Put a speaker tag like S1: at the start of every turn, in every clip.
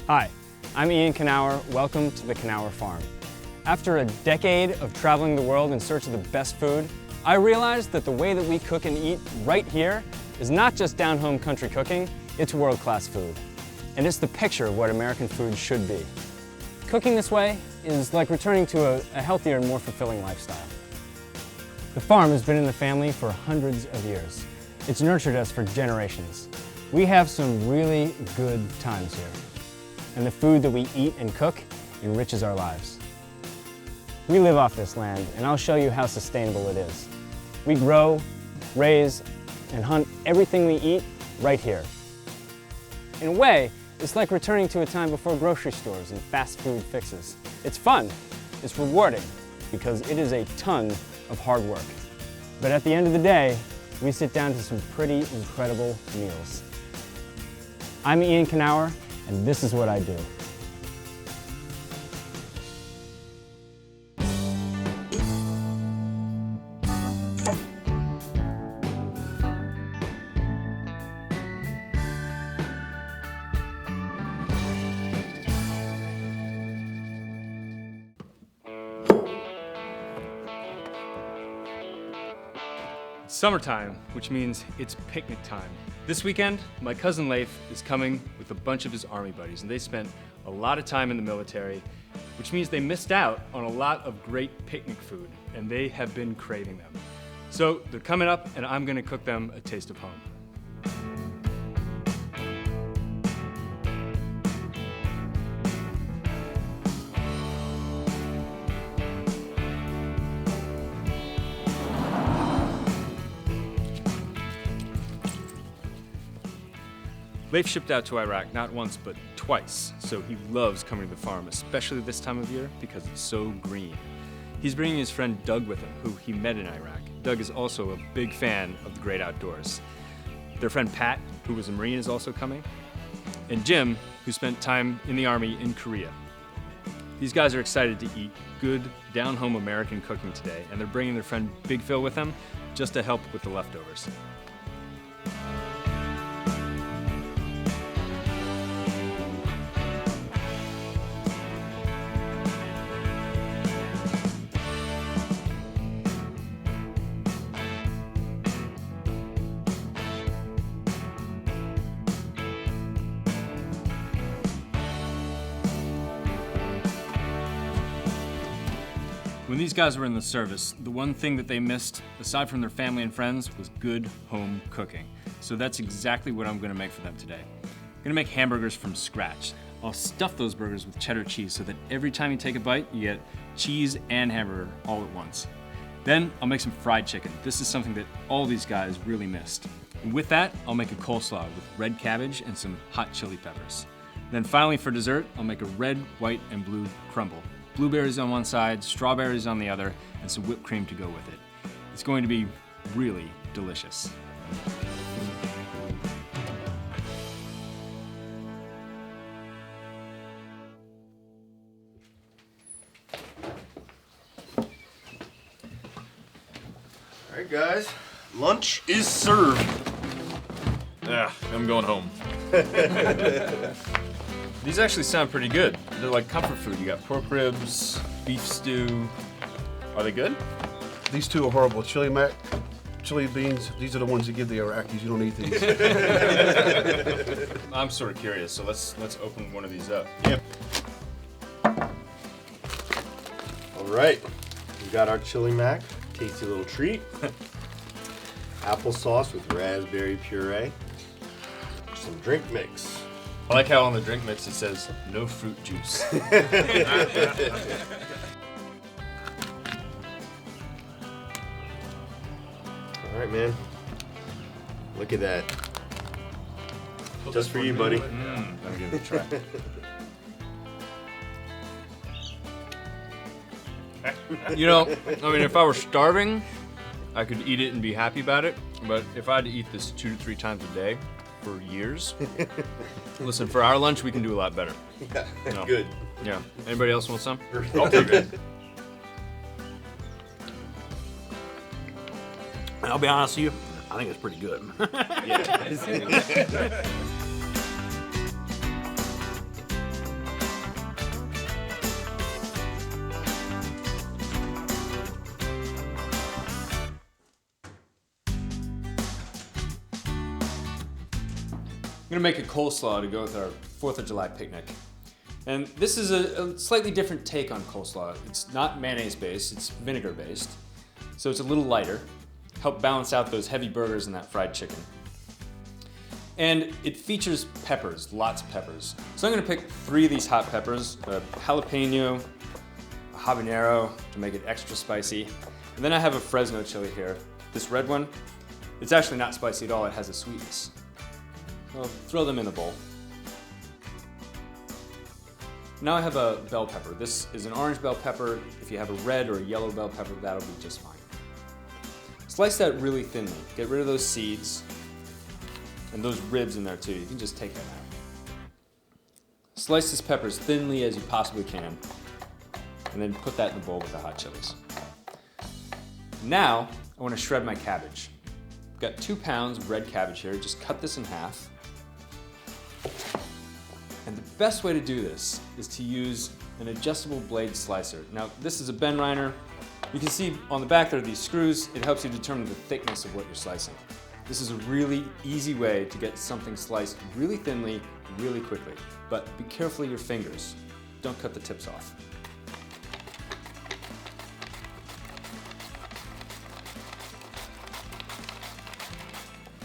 S1: Hi, I'm Ian Knauer. Welcome to the Knauer Farm. After a decade of traveling the world in search of the best food, I realized that the way that we cook and eat right here is not just down-home country cooking, it's world-class food. And it's the picture of what American food should be. Cooking this way is like returning to a healthier and more fulfilling lifestyle. The farm has been in the family for hundreds of years. It's nurtured us for generations. We have some really good times here. And the food that we eat and cook enriches our lives. We live off this land, and I'll show you how sustainable it is. We grow, raise, and hunt everything we eat right here. In a way, it's like returning to a time before grocery stores and fast food fixes. It's fun, it's rewarding, because it is a ton of hard work. But at the end of the day, we sit down to some pretty incredible meals. I'm Ian Knauer, and this is what I do.
S2: Summertime, which means it's picnic time. This weekend, my cousin Leif is coming with a bunch of his army buddies, and they spent a lot of time in the military, which means they missed out on a lot of great picnic food, and they have been craving them. So they're coming up, and I'm gonna cook them a taste of home. Leif shipped out to Iraq not once, but twice, so he loves coming to the farm, especially this time of year because it's so green. He's bringing his friend Doug with him, who he met in Iraq. Doug is also a big fan of the great outdoors. Their friend Pat, who was a Marine, is also coming, and Jim, who spent time in the Army in Korea. These guys are excited to eat good, down-home American cooking today, and they're bringing their friend Big Phil with them just to help with the leftovers. When these guys were in the service, the one thing that they missed, aside from their family and friends, was good home cooking. So that's exactly what I'm gonna make for them today. I'm gonna make hamburgers from scratch. I'll stuff those burgers with cheddar cheese so that every time you take a bite, you get cheese and hamburger all at once. Then I'll make some fried chicken. This is something that all these guys really missed. And with that, I'll make a coleslaw with red cabbage and some hot chili peppers. Then finally for dessert, I'll make a red, white, and blue crumble. Blueberries on one side, strawberries on the other, and some whipped cream to go with it. It's going to be really delicious.
S3: All right, guys, lunch is served.
S4: Yeah, I'm going home.
S2: These actually sound pretty good. They're like comfort food. You got pork ribs, beef stew. Are they good?
S5: These two are horrible. Chili beans, these are the ones that give the Iraqis. You don't eat these.
S2: I'm sort of curious, so let's open one of these up.
S3: Yep. All right, we got our chili mac. Tasty little treat. Applesauce with raspberry puree. Some drink mix.
S2: I like how on the drink mix it says no fruit juice.
S3: All right, man. Look at that. Just for you, buddy.
S2: Let me give it a try. You know, I mean, if I were starving, I could eat it and be happy about it. But if I had to eat this 2 to 3 times a day for years, listen, for our lunch, we can do a lot better.
S3: Yeah,
S2: No.
S3: good.
S2: Yeah. Anybody else want some?
S3: I'll take it.
S4: I'll be honest with you, I think it's pretty good.
S2: gonna make a coleslaw to go with our 4th of July picnic. And this is a slightly different take on coleslaw. It's not mayonnaise based, it's vinegar based. So it's a little lighter, help balance out those heavy burgers and that fried chicken. And it features peppers, lots of peppers. So I'm gonna pick 3 of these hot peppers, a jalapeno, a habanero to make it extra spicy. And then I have a Fresno chili here. This red one, it's actually not spicy at all, it has a sweetness. So I'll throw them in the bowl. Now I have a bell pepper. This is an orange bell pepper. If you have a red or a yellow bell pepper, that'll be just fine. Slice that really thinly. Get rid of those seeds and those ribs in there too. You can just take them out. Slice this pepper as thinly as you possibly can, and then put that in the bowl with the hot chilies. Now, I want to shred my cabbage. I've got 2 pounds of red cabbage here. Just cut this in half. And the best way to do this is to use an adjustable blade slicer. Now, this is a Ben Reiner. You can see on the back there are these screws. It helps you determine the thickness of what you're slicing. This is a really easy way to get something sliced really thinly, really quickly. But be careful of your fingers. Don't cut the tips off.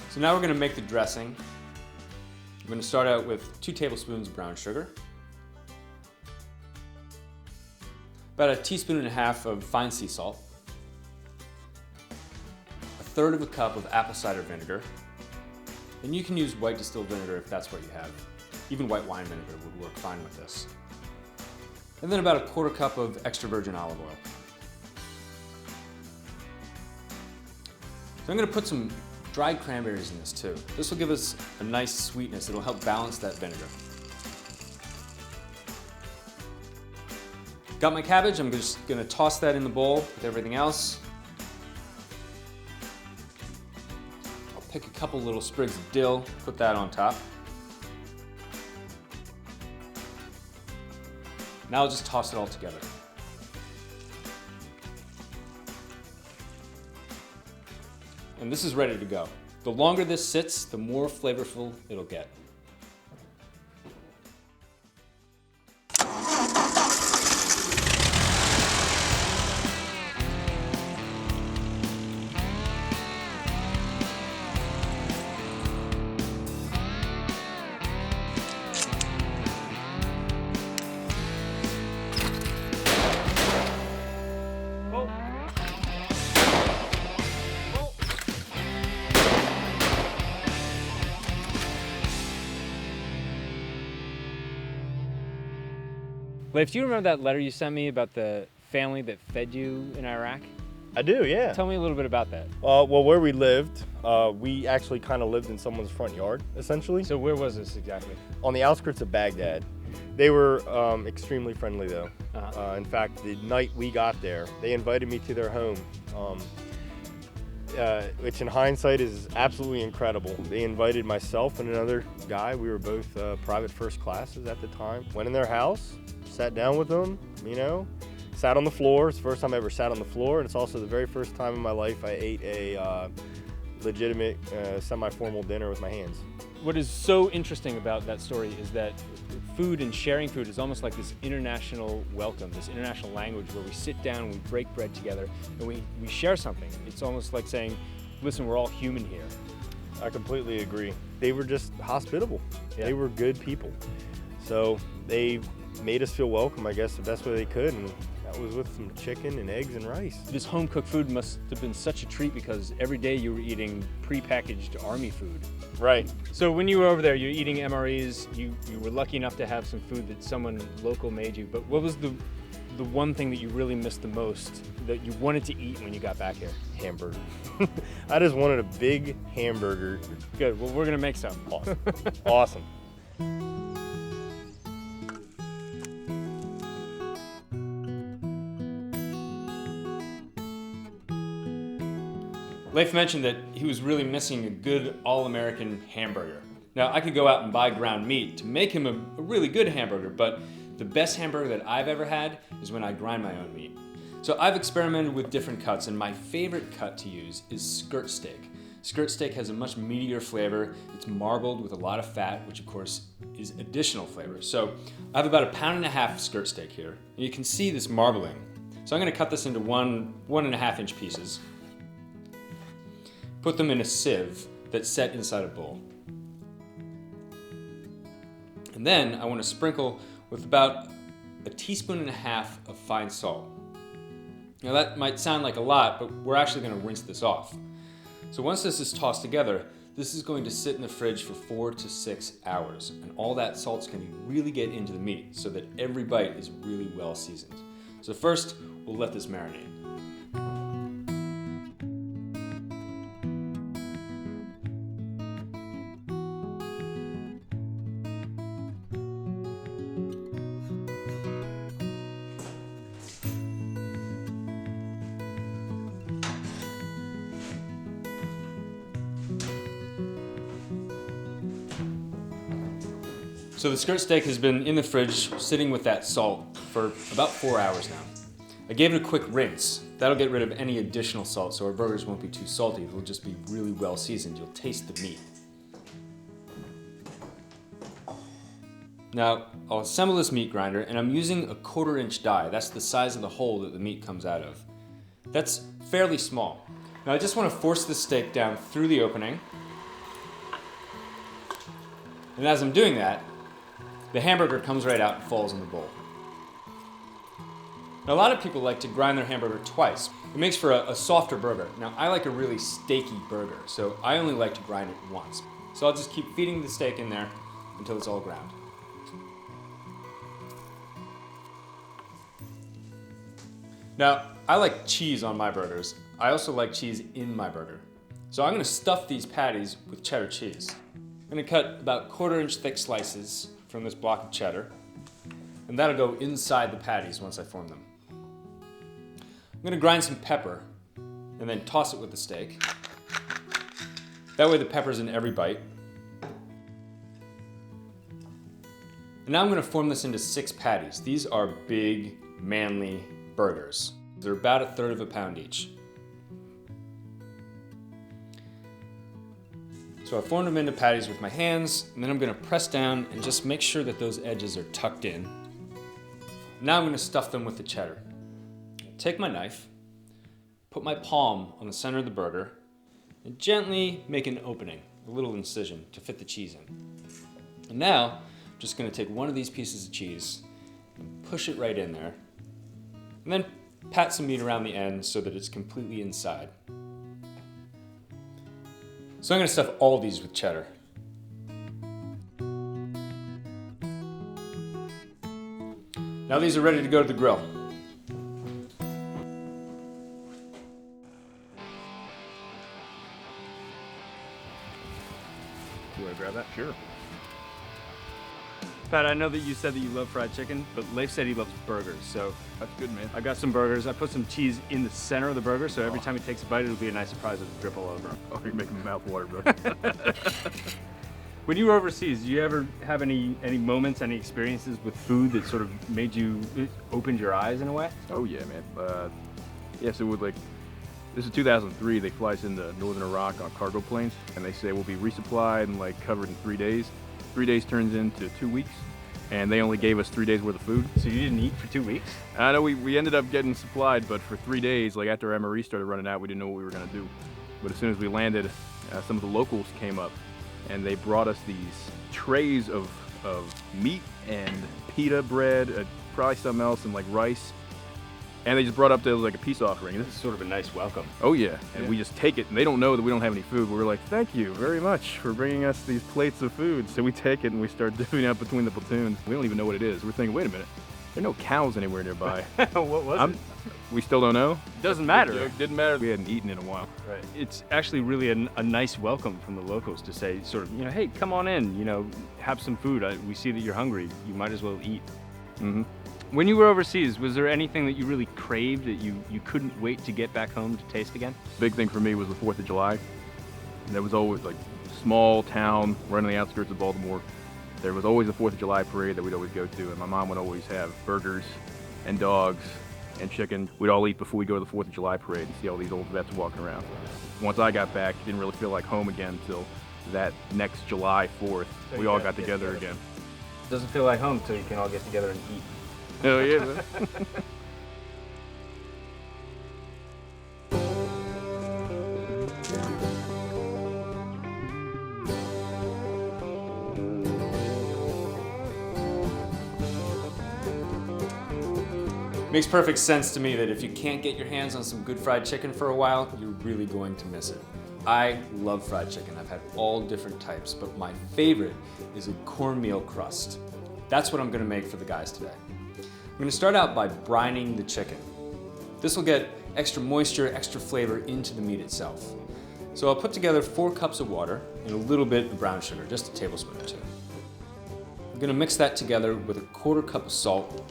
S2: So now we're gonna make the dressing. I'm gonna start out with 2 tablespoons of brown sugar, about 1.5 teaspoons of fine sea salt, 1/3 cup of apple cider vinegar, and you can use white distilled vinegar if that's what you have. Even white wine vinegar would work fine with this. And then about 1/4 cup of extra virgin olive oil. So I'm gonna put some dried cranberries in this too. This will give us a nice sweetness. It'll help balance that vinegar. Got my cabbage. I'm just gonna toss that in the bowl with everything else. I'll pick a couple little sprigs of dill, put that on top. Now I'll just toss it all together. And this is ready to go. The longer this sits, the more flavorful it'll get.
S1: Leif, do you remember that letter you sent me about the family that fed you in Iraq?
S6: I do, yeah.
S1: Tell me a little bit about that.
S6: Well, where we lived, we actually kind of lived in someone's front yard, essentially.
S1: So where was this exactly?
S6: On the outskirts of Baghdad. They were extremely friendly, though.
S1: Uh-huh.
S6: In fact, the night we got there, they invited me to their home, which in hindsight is absolutely incredible. They invited myself and another guy. We were both private first classes at the time. Went in their house, sat down with them, you know, sat on the floor. It's the first time I ever sat on the floor, and it's also the very first time in my life I ate a legitimate semi-formal dinner with my hands.
S1: What is so interesting about that story is that food and sharing food is almost like this international welcome, this international language where we sit down, we break bread together, and we share something. It's almost like saying, listen, we're all human here.
S6: I completely agree. They were just hospitable.
S1: Yeah.
S6: They were good people. So they made us feel welcome, I guess, the best way they could, and that was with some chicken and eggs and rice.
S1: This home-cooked food must have been such a treat because every day you were eating pre-packaged army food.
S6: Right.
S1: So when you were over there, you're eating MREs, you were lucky enough to have some food that someone local made you, but what was the one thing that you really missed the most that you wanted to eat when you got back here?
S6: Hamburger. I just wanted a big hamburger.
S1: Good, well we're gonna make some.
S6: Awesome. Awesome.
S2: Leif mentioned that he was really missing a good all-American hamburger. Now, I could go out and buy ground meat to make him a really good hamburger, but the best hamburger that I've ever had is when I grind my own meat. So I've experimented with different cuts, and my favorite cut to use is skirt steak. Skirt steak has a much meatier flavor. It's marbled with a lot of fat, which of course is additional flavor. So I have about 1.5 pounds of skirt steak here. And you can see this marbling. So I'm gonna cut this into 1.5 inch pieces. Put them in a sieve that's set inside a bowl. And then I wanna sprinkle with about 1.5 teaspoons of fine salt. Now that might sound like a lot, but we're actually gonna rinse this off. So once this is tossed together, this is going to sit in the fridge for 4 to 6 hours. And all that salt's gonna really get into the meat so that every bite is really well seasoned. So first, we'll let this marinate. So the skirt steak has been in the fridge sitting with that salt for about 4 hours now. I gave it a quick rinse. That'll get rid of any additional salt so our burgers won't be too salty. They'll just be really well seasoned. You'll taste the meat. Now, I'll assemble this meat grinder and I'm using a 1/4 inch die. That's the size of the hole that the meat comes out of. That's fairly small. Now I just want to force the steak down through the opening. And as I'm doing that, the hamburger comes right out and falls in the bowl. Now a lot of people like to grind their hamburger twice. It makes for a softer burger. Now I like a really steaky burger, so I only like to grind it once. So I'll just keep feeding the steak in there until it's all ground. Now, I like cheese on my burgers. I also like cheese in my burger. So I'm gonna stuff these patties with cheddar cheese. I'm gonna cut about 1/4 inch thick slices from this block of cheddar, and that'll go inside the patties once I form them. I'm gonna grind some pepper and then toss it with the steak. That way the pepper's in every bite. And now I'm gonna form this into 6 patties. These are big, manly burgers. They're about 1/3 pound each. So I formed them into patties with my hands, and then I'm gonna press down and just make sure that those edges are tucked in. Now I'm gonna stuff them with the cheddar. Take my knife, put my palm on the center of the burger, and gently make an opening, a little incision to fit the cheese in. And now, I'm just gonna take one of these pieces of cheese and push it right in there, and then pat some meat around the end so that it's completely inside. So I'm gonna stuff all these with cheddar. Now these are ready to go to the grill.
S4: You want to grab that? Sure.
S1: Pat, I know that you said that you love fried chicken, but Leif said he loves burgers, so
S4: That's good, man.
S1: I got some burgers. I put some cheese in the center of the burger, so every time he takes a bite, it'll be a nice surprise it'll drip all over.
S4: Oh, you're making my mouth water, bro.
S1: When you were overseas, do you ever have any moments, any experiences with food that sort of made you, opened your eyes in a way?
S4: Oh yeah, man. Yes, it would like. This is 2003. They fly us into northern Iraq on cargo planes, and they say we'll be resupplied and like covered in 3 days. 3 days turns into 2 weeks, and they only gave us 3 days worth of food.
S1: So you didn't eat for 2 weeks?
S4: I know we ended up getting supplied, but for 3 days, like after our MRE started running out, we didn't know what we were gonna do. But as soon as we landed, some of the locals came up, and they brought us these trays of meat and pita bread, probably something else, and like rice. And they just brought up there like a peace offering.
S1: This is sort of a nice welcome.
S4: Oh yeah, and we just take it, and they don't know that we don't have any food. But we're like, thank you very much for bringing us these plates of food. So we take it and we start divvying out between the platoons. We don't even know what it is. We're thinking, wait a minute, there are no cows anywhere nearby.
S1: What was it?
S4: We still don't know.
S1: Doesn't matter.
S4: It didn't matter. We hadn't eaten in a while.
S1: Right. It's actually really a nice welcome from the locals to say sort of, hey, come on in, have some food. We see that you're hungry. You might as well eat.
S4: Mm-hmm.
S1: When you were overseas, was there anything that you really craved that you couldn't wait to get back home to taste again?
S4: Big thing for me was the 4th of July. And there was always like small town right on the outskirts of Baltimore. There was always a 4th of July parade that we'd always go to, and my mom would always have burgers and dogs and chicken. We'd all eat before we go to the 4th of July parade and see all these old vets walking around. Once I got back, it didn't really feel like home again until that next July 4th. We all got together again.
S2: Doesn't feel like home until you can all get together and eat.
S4: Oh yeah, man.
S2: Makes perfect sense to me that if you can't get your hands on some good fried chicken for a while, you're really going to miss it. I love fried chicken. I've had all different types, but my favorite is a cornmeal crust. That's what I'm gonna make for the guys today. I'm gonna start out by brining the chicken. This will get extra moisture, extra flavor into the meat itself. So I'll put together 4 cups of water and a little bit of brown sugar, just a tablespoon or 2. I'm gonna mix that together with a 1/4 cup of salt,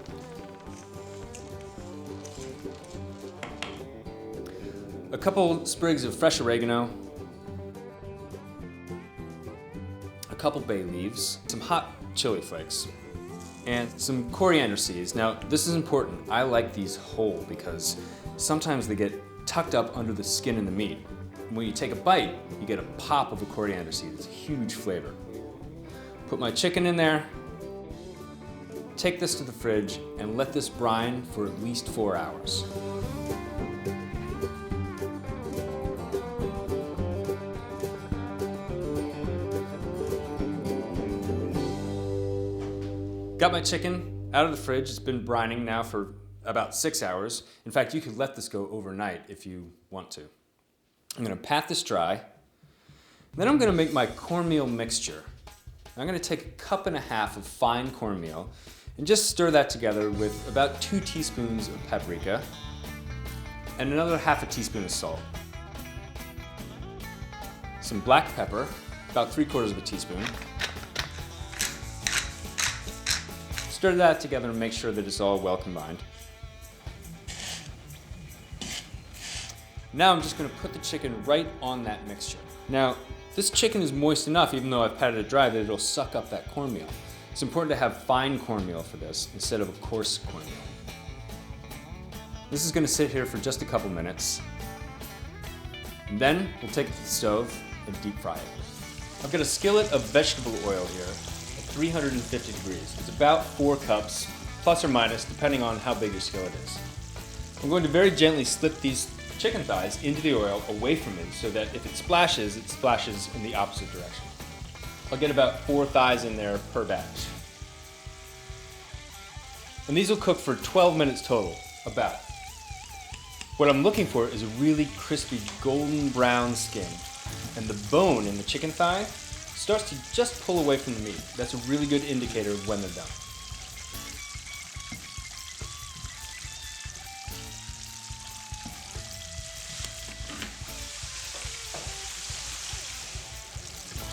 S2: a couple sprigs of fresh oregano, a couple bay leaves, some hot chili flakes, and some coriander seeds. Now, this is important. I like these whole because sometimes they get tucked up under the skin in the meat. And when you take a bite, you get a pop of a coriander seed. It's a huge flavor. Put my chicken in there, take this to the fridge, and let this brine for at least 4 hours. Got my chicken out of the fridge. It's been brining now for about 6 hours. In fact, you could let this go overnight if you want to. I'm gonna pat this dry. Then I'm gonna make my cornmeal mixture. I'm gonna take 1.5 cups of fine cornmeal and just stir that together with about 2 teaspoons of paprika and another 1/2 teaspoon of salt. Some black pepper, about 3/4 teaspoon. Stir that together and make sure that it's all well combined. Now I'm just gonna put the chicken right on that mixture. Now, this chicken is moist enough, even though I've patted it dry, that it'll suck up that cornmeal. It's important to have fine cornmeal for this instead of a coarse cornmeal. This is gonna sit here for just a couple minutes. And then we'll take it to the stove and deep fry it. I've got a skillet of vegetable oil here. 350 degrees. It's about 4 cups, plus or minus, depending on how big your skillet is. I'm going to very gently slip these chicken thighs into the oil away from it so that if it splashes in the opposite direction. I'll get about 4 thighs in there per batch. And these will cook for 12 minutes total, about. What I'm looking for is a really crispy golden brown skin. And the bone in the chicken thigh starts to just pull away from the meat. That's a really good indicator of when they're done.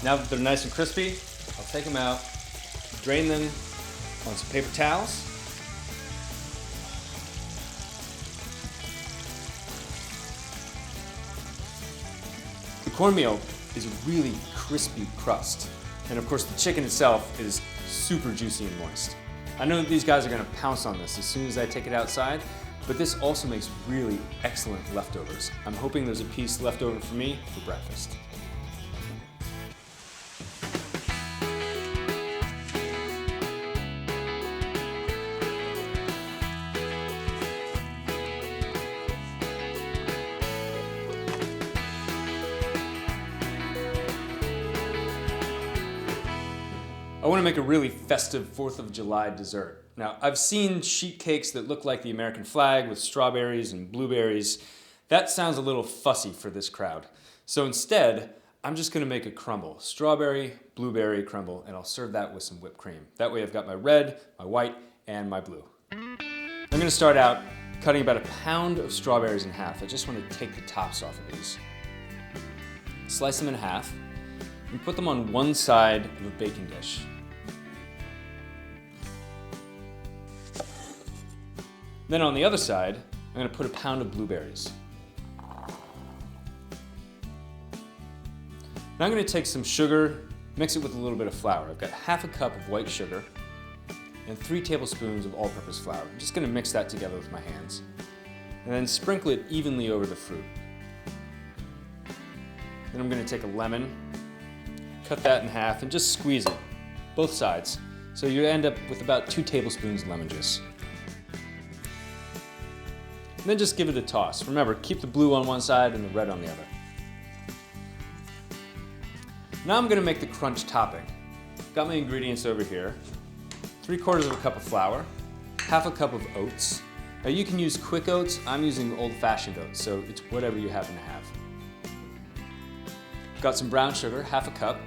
S2: Now that they're nice and crispy, I'll take them out, drain them on some paper towels. The cornmeal is a really crispy crust. And of course the chicken itself is super juicy and moist. I know that these guys are gonna pounce on this as soon as I take it outside, but this also makes really excellent leftovers. I'm hoping there's a piece left over for me for breakfast. I want to make a really festive 4th of July dessert. Now, I've seen sheet cakes that look like the American flag with strawberries and blueberries. That sounds a little fussy for this crowd. So instead, I'm just going to make a crumble. Strawberry, blueberry crumble, and I'll serve that with some whipped cream. That way I've got my red, my white, and my blue. I'm going to start out cutting about 1 pound of strawberries in half. I just want to take the tops off of these. Slice them in half and put them on one side of a baking dish. Then on the other side, I'm going to put 1 pound of blueberries. Now I'm going to take some sugar, mix it with a little bit of flour. I've got 1/2 cup of white sugar and 3 tablespoons of all-purpose flour. I'm just going to mix that together with my hands. and then sprinkle it evenly over the fruit. Then I'm going to take a lemon, cut that in half, and just squeeze it, both sides. So you end up with about 2 tablespoons of lemon juice. And then just give it a toss. Remember, keep the blue on one side and the red on the other. Now I'm going to make the crunch topping. Got my ingredients over here. 3/4 cup of flour, 1/2 cup of oats. Now you can use quick oats, I'm using old-fashioned oats, so it's whatever you happen to have. Got some brown sugar, 1/2 cup,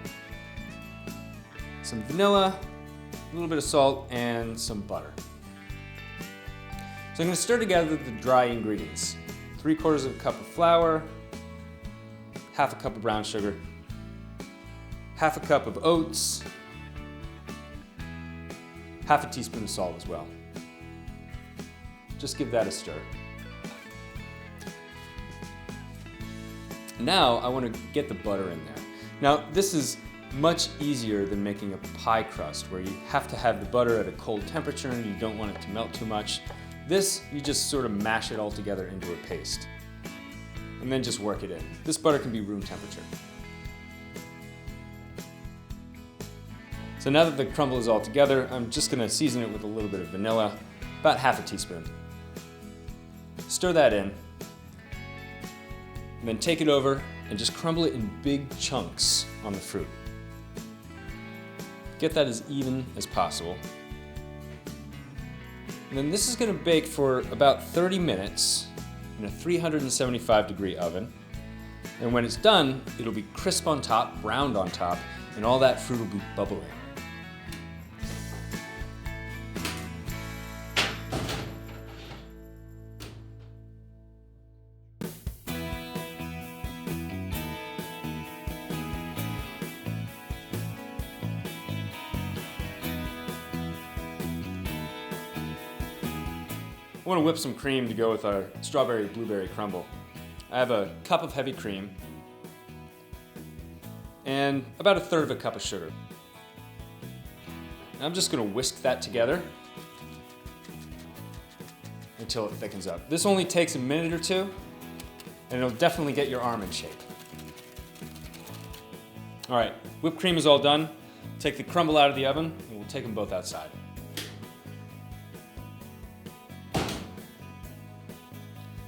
S2: some vanilla, a little bit of salt, and some butter. So I'm going to stir together the dry ingredients. 3/4 cup of flour, 1/2 cup of brown sugar, 1/2 cup of oats, 1/2 teaspoon of salt as well. Just give that a stir. Now I want to get the butter in there. Now this is much easier than making a pie crust where you have to have the butter at a cold temperature and you don't want it to melt too much. This, you just sort of mash it all together into a paste and then just work it in. This butter can be room temperature. So now that the crumble is all together, I'm just going to season it with a little bit of vanilla, about 1/2 teaspoon. Stir that in, and then take it over and just crumble it in big chunks on the fruit. Get that as even as possible. And then this is going to bake for about 30 minutes in a 375-degree oven. And when it's done, it'll be crisp on top, browned on top, and all that fruit will be bubbling. I want to whip some cream to go with our strawberry blueberry crumble. I have a cup of heavy cream and about 1/3 cup of sugar. And I'm just going to whisk that together until it thickens up. This only takes a minute or two, and it'll definitely get your arm in shape. All right, whipped cream is all done. Take the crumble out of the oven, and we'll take them both outside.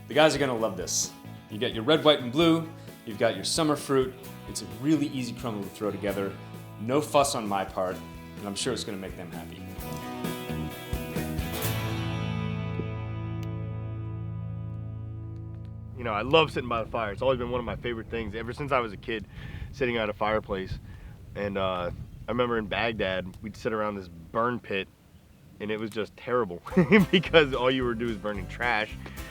S2: The guys are gonna love this. You got your red, white, and blue, you've got your summer fruit. It's a really easy crumble to throw together. No fuss on my part, and I'm sure it's gonna make them happy.
S6: You know, I love sitting by the fire. It's always been one of my favorite things ever since I was a kid, sitting at a fireplace. And I remember in Baghdad, we'd sit around this burn pit, and it was just terrible because all you were doing is burning trash.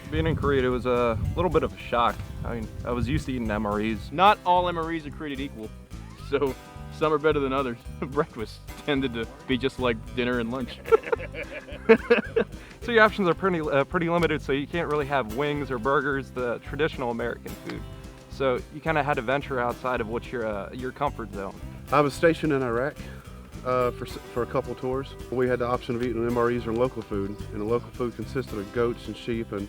S4: Being in Korea, it was a little bit of a shock. I mean, I was used to eating MREs. Not all MREs are created equal, so some are better than others. Breakfast tended to be just like dinner and lunch. So your options are pretty limited, so you can't really have wings or burgers, the traditional American food. So you kind of had to venture outside of what's your comfort zone.
S5: I was stationed in Iraq for a couple tours. We had the option of eating MREs or local food, and the local food consisted of goats and sheep and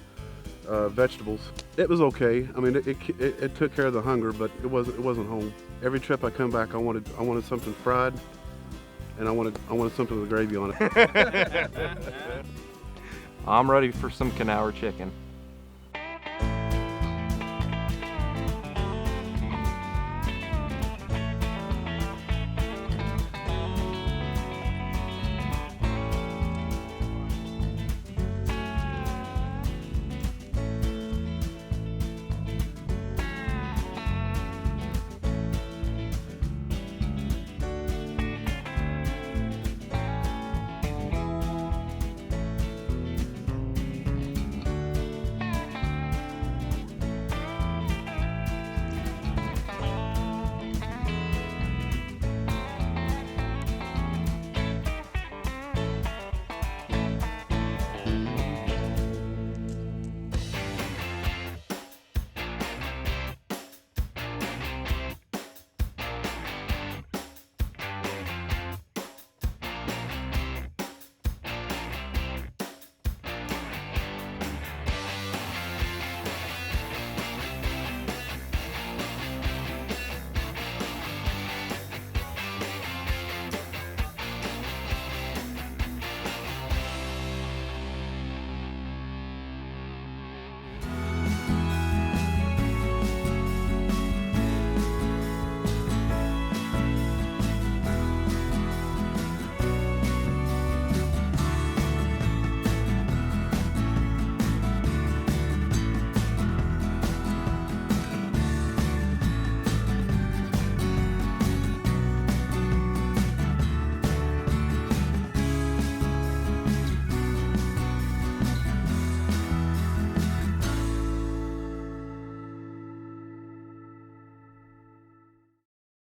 S5: vegetables. It was okay. I mean, it took care of the hunger, but it wasn't home. Every trip I come back, I wanted something fried, and I wanted something with gravy on it.
S4: I'm ready for some Knauer chicken.